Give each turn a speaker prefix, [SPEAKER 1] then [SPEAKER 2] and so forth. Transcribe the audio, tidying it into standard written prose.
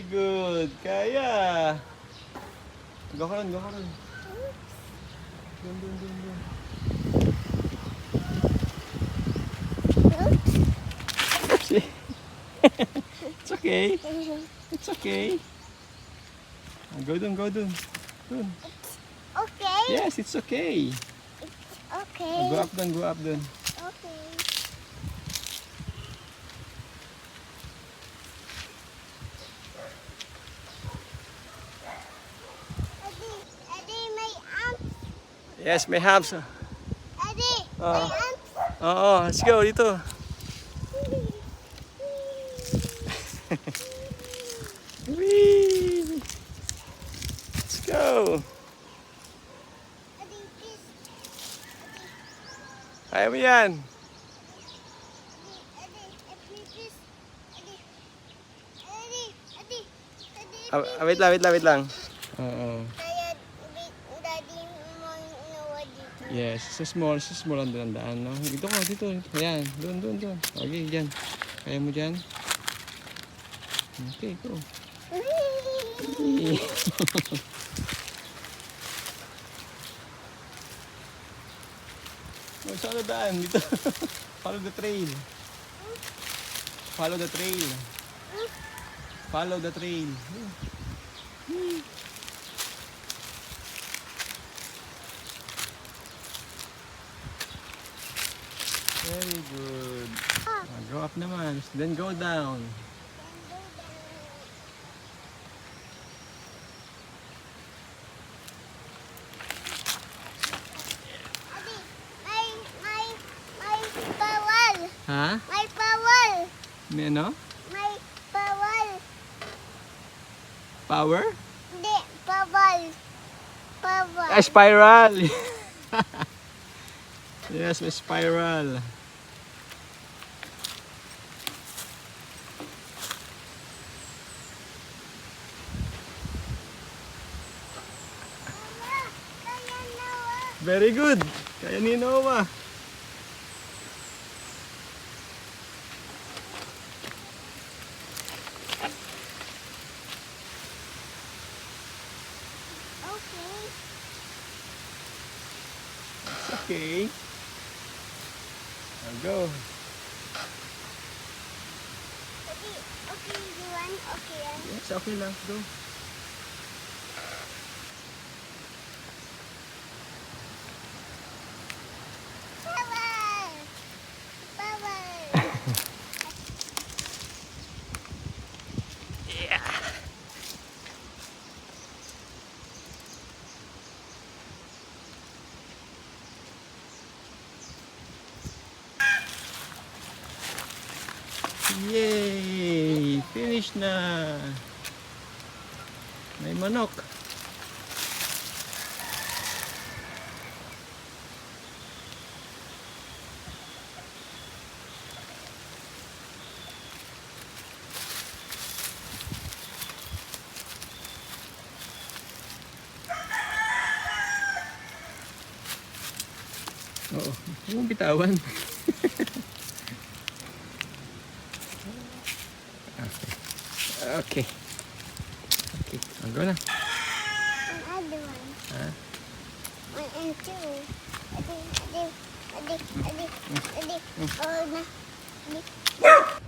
[SPEAKER 1] Very good. Kaya. Go ka ron, go ka ron. Dun, dun, dun, dun. Oopsie. It's okay. It's okay. Go dun, go dun. Dun.
[SPEAKER 2] Okay.
[SPEAKER 1] Yes, it's okay.
[SPEAKER 2] Okay.
[SPEAKER 1] Go up dun, go up dun.
[SPEAKER 2] Okay. Eddie, my aunt.
[SPEAKER 1] Yes, may hams.
[SPEAKER 2] Eddie,
[SPEAKER 1] Ah.
[SPEAKER 2] my aunt.
[SPEAKER 1] Oo, let's go dito. Whee! Let's go.
[SPEAKER 2] Eddie, please.
[SPEAKER 1] Kaya mo yan.
[SPEAKER 2] Eddie, please. Eddie, Eddie,
[SPEAKER 1] Wait lang, wait lang, wait lang. Oo.
[SPEAKER 2] Kaya, daddy mo dito.
[SPEAKER 1] Yes, sa small ang daan, no? Dito ko, dito. Ayan, doon, doon, doon. Okay, dyan. Kaya mo dyan? Okay, go. Oh, saan na daan? Dito. Follow the trail. Follow the trail. Follow the trail. Very good. Go up naman. Then go down.
[SPEAKER 2] My bawal.
[SPEAKER 1] Ha?
[SPEAKER 2] My bawal.
[SPEAKER 1] May ano?
[SPEAKER 2] My bawal.
[SPEAKER 1] Power?
[SPEAKER 2] Hindi, bawal. Bawal.
[SPEAKER 1] Spiral! Yes, may spiral.
[SPEAKER 2] Kaya nawa.
[SPEAKER 1] Very good. Kaya ni Noah.
[SPEAKER 2] Okay.
[SPEAKER 1] It's okay. Now go.
[SPEAKER 2] Okay, you want? Okay.
[SPEAKER 1] Yes, okay lang. Go.
[SPEAKER 2] Bawal. Bawal.
[SPEAKER 1] Yay! Finish na! May manok. Oo, huwag mong bitawan. Okay. Okay, go na.
[SPEAKER 2] Another one.
[SPEAKER 1] Ha?
[SPEAKER 2] 1 and 2. Adi. Oh, na. Adi.